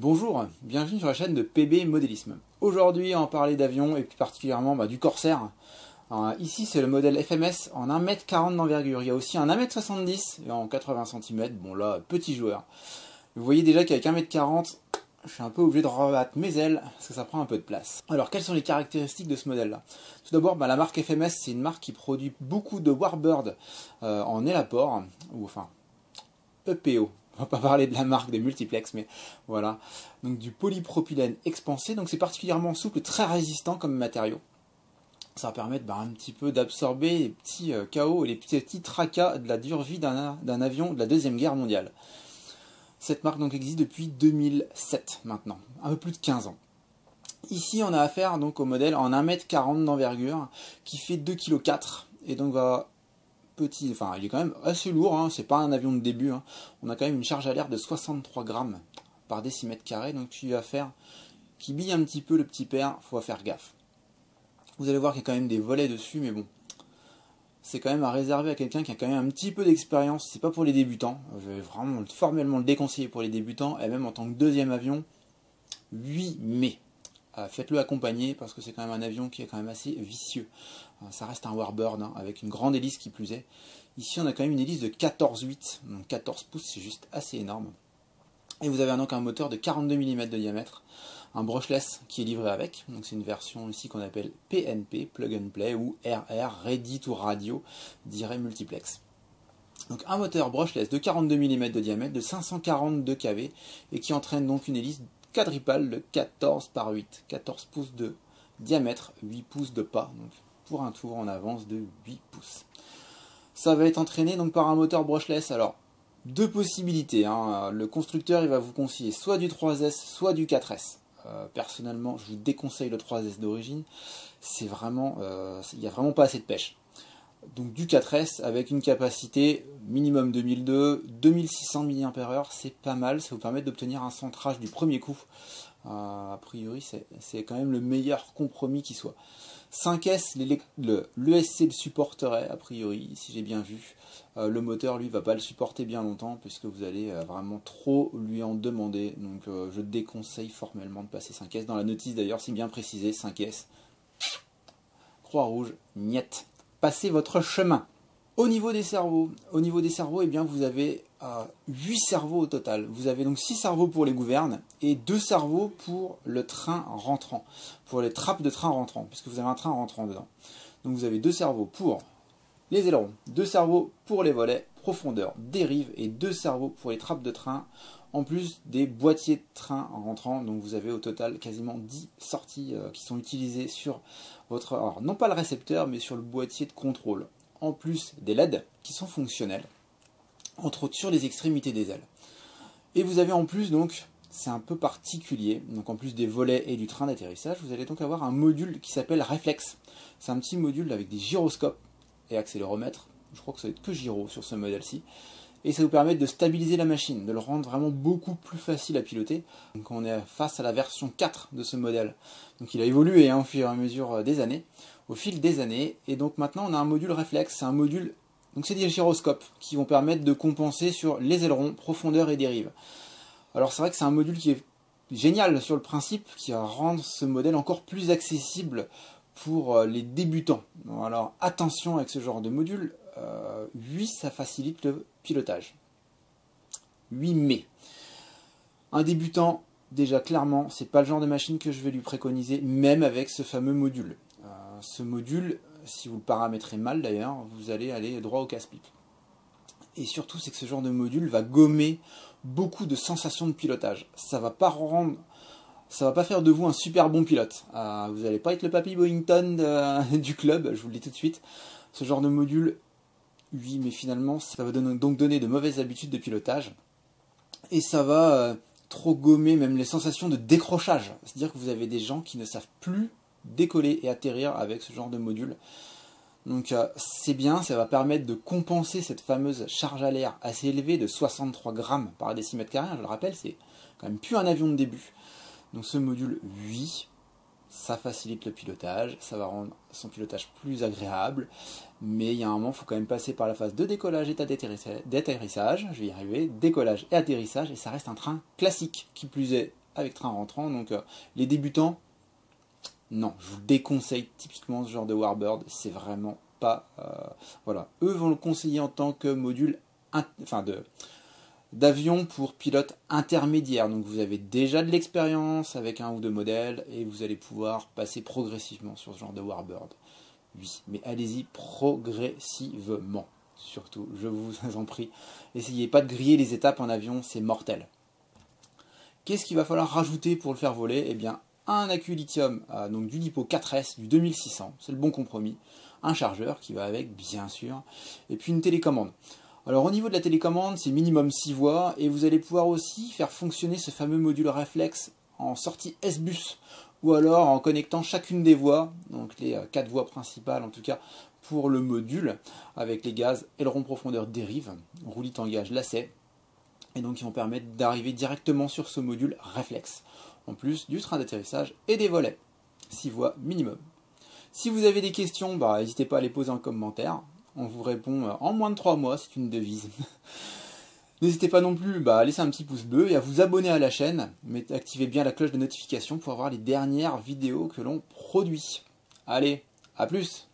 Bonjour, bienvenue sur la chaîne de PB Modélisme. Aujourd'hui, on va parler d'avions et plus particulièrement du Corsair. Alors, ici, c'est le modèle FMS en 1m40 d'envergure. Il y a aussi un 1m70 et en 80 cm. Bon là, petit joueur. Vous voyez déjà qu'avec 1m40, je suis un peu obligé de rabattre mes ailes parce que ça prend un peu de place. Alors, quelles sont les caractéristiques de ce modèle-là? Tout d'abord, la marque FMS, c'est une marque qui produit beaucoup de Warbird en élaport, ou enfin EPO. On va pas parler de la marque des multiplex, mais voilà. Donc du polypropylène expansé, donc c'est particulièrement souple, très résistant comme matériau. Ça va permettre un petit peu d'absorber les petits chaos et les petits tracas de la dure vie d'un avion de la Deuxième Guerre mondiale. Cette marque donc existe depuis 2007 maintenant, un peu plus de 15 ans. Ici on a affaire donc au modèle en 1m40 d'envergure qui fait 2,4 kg et donc va petit, enfin il est quand même assez lourd, hein, c'est pas un avion de début, hein. On a quand même une charge à l'air de 63 grammes par décimètre carré, donc tu vas faire, qui bille un petit peu le petit père, faut faire gaffe. Vous allez voir qu'il y a quand même des volets dessus, mais bon, c'est quand même à réserver à quelqu'un qui a quand même un petit peu d'expérience, c'est pas pour les débutants, je vais vraiment formellement le déconseiller pour les débutants, et même en tant que deuxième avion, 8 mai. Faites-le accompagner parce que c'est quand même un avion qui est quand même assez vicieux. Ça reste un Warbird avec une grande hélice qui plus est. Ici on a quand même une hélice de 14,8, donc 14 pouces, c'est juste assez énorme. Et vous avez donc un moteur de 42 mm de diamètre, un brushless qui est livré avec, donc c'est une version ici qu'on appelle PNP, Plug and Play, ou RR, Ready to Radio, dirait multiplex. Donc un moteur brushless de 42 mm de diamètre, de 542 kV, et qui entraîne donc une hélice quadripale de 14 par 8, 14 pouces de diamètre, 8 pouces de pas, donc pour un tour en avance de 8 pouces. Ça va être entraîné donc par un moteur brushless. Alors, deux possibilités, hein. Le constructeur il va vous conseiller soit du 3S, soit du 4S. Personnellement, je vous déconseille le 3S d'origine, c'est vraiment, il n'y a vraiment pas assez de pêche. Donc du 4S avec une capacité minimum 2002, 2600 mAh, c'est pas mal, ça vous permet d'obtenir un centrage du premier coup. A priori, c'est quand même le meilleur compromis qui soit. 5S, l'ESC le supporterait, a priori, si j'ai bien vu. Le moteur, lui, va pas le supporter bien longtemps, puisque vous allez vraiment trop lui en demander. Donc je déconseille formellement de passer 5S. Dans la notice d'ailleurs, c'est bien précisé, 5S. Croix rouge, niet. Passez votre chemin. Au niveau des cerveaux, eh bien, vous avez 8 cerveaux au total. Vous avez donc 6 cerveaux pour les gouvernes et 2 cerveaux pour le train rentrant, pour les trappes de train rentrant, puisque vous avez un train rentrant dedans. Donc vous avez 2 cerveaux pour les ailerons, 2 cerveaux pour les volets, profondeur, dérive, et 2 cerveaux pour les trappes de train, en plus des boîtiers de train rentrant. Donc vous avez au total quasiment 10 sorties qui sont utilisées sur votre, alors non pas le récepteur, mais sur le boîtier de contrôle. En plus des LED qui sont fonctionnels, entre autres sur les extrémités des ailes. Et vous avez en plus, donc, c'est un peu particulier, donc en plus des volets et du train d'atterrissage, vous allez donc avoir un module qui s'appelle Reflex. C'est un petit module avec des gyroscopes et accéléromètre, je crois que ça va être que gyro sur ce modèle-ci, et ça vous permet de stabiliser la machine, de le rendre vraiment beaucoup plus facile à piloter. Donc on est face à la version 4 de ce modèle, donc il a évolué au fur et à mesure des années, au fil des années, et donc maintenant on a un module réflexe, c'est un module, donc c'est des gyroscopes qui vont permettre de compenser sur les ailerons, profondeur et dérive. Alors c'est vrai que c'est un module qui est génial sur le principe, qui va rendre ce modèle encore plus accessible pour les débutants. Bon, alors attention avec ce genre de module, 8 ça facilite le pilotage. 8 mai. Un débutant, déjà clairement, c'est pas le genre de machine que je vais lui préconiser, même avec ce fameux module. Ce module, si vous le paramétrez mal d'ailleurs, vous allez aller droit au casse-pipe. Et surtout, c'est que ce genre de module va gommer beaucoup de sensations de pilotage. Ça va pas faire de vous un super bon pilote. Vous n'allez pas être le papy Boyington du club, je vous le dis tout de suite. Ce genre de module, oui, mais finalement, ça va donc donner de mauvaises habitudes de pilotage. Et ça va trop gommer même les sensations de décrochage. C'est-à-dire que vous avez des gens qui ne savent plus décoller et atterrir avec ce genre de module. Donc c'est bien, ça va permettre de compenser cette fameuse charge à l'air assez élevée de 63 grammes par décimètre carré. Je le rappelle, c'est quand même plus un avion de début. Donc ce module, oui, ça facilite le pilotage, ça va rendre son pilotage plus agréable, mais il y a un moment, il faut quand même passer par la phase de décollage et d'atterrissage, je vais y arriver, décollage et atterrissage, et ça reste un train classique, qui plus est avec train rentrant. Donc les débutants, non, je vous déconseille typiquement ce genre de Warbird, c'est vraiment pas... voilà, eux vont le conseiller en tant que module d'avion pour pilote intermédiaire. Donc vous avez déjà de l'expérience avec un ou deux modèles et vous allez pouvoir passer progressivement sur ce genre de Warbird. Oui, mais allez-y progressivement. Surtout, je vous en prie. Essayez pas de griller les étapes en avion, c'est mortel. Qu'est-ce qu'il va falloir rajouter pour le faire voler? Eh bien, un accu lithium, donc du LiPo 4S, du 2600, c'est le bon compromis. Un chargeur qui va avec, bien sûr. Et puis une télécommande. Alors au niveau de la télécommande, c'est minimum 6 voies. Et vous allez pouvoir aussi faire fonctionner ce fameux module réflexe en sortie S-Bus. Ou alors en connectant chacune des voies, donc les 4 voies principales en tout cas, pour le module, avec les gaz aileron profondeur dérive, roulis tangage lacet, et donc ils vont permettre d'arriver directement sur ce module réflexe, en plus du train d'atterrissage et des volets, 6 voies minimum. Si vous avez des questions, n'hésitez pas à les poser en commentaire, on vous répond en moins de 3 mois, c'est une devise. N'hésitez pas non plus à laisser un petit pouce bleu et à vous abonner à la chaîne, mais activez bien la cloche de notification pour avoir les dernières vidéos que l'on produit. Allez, à plus!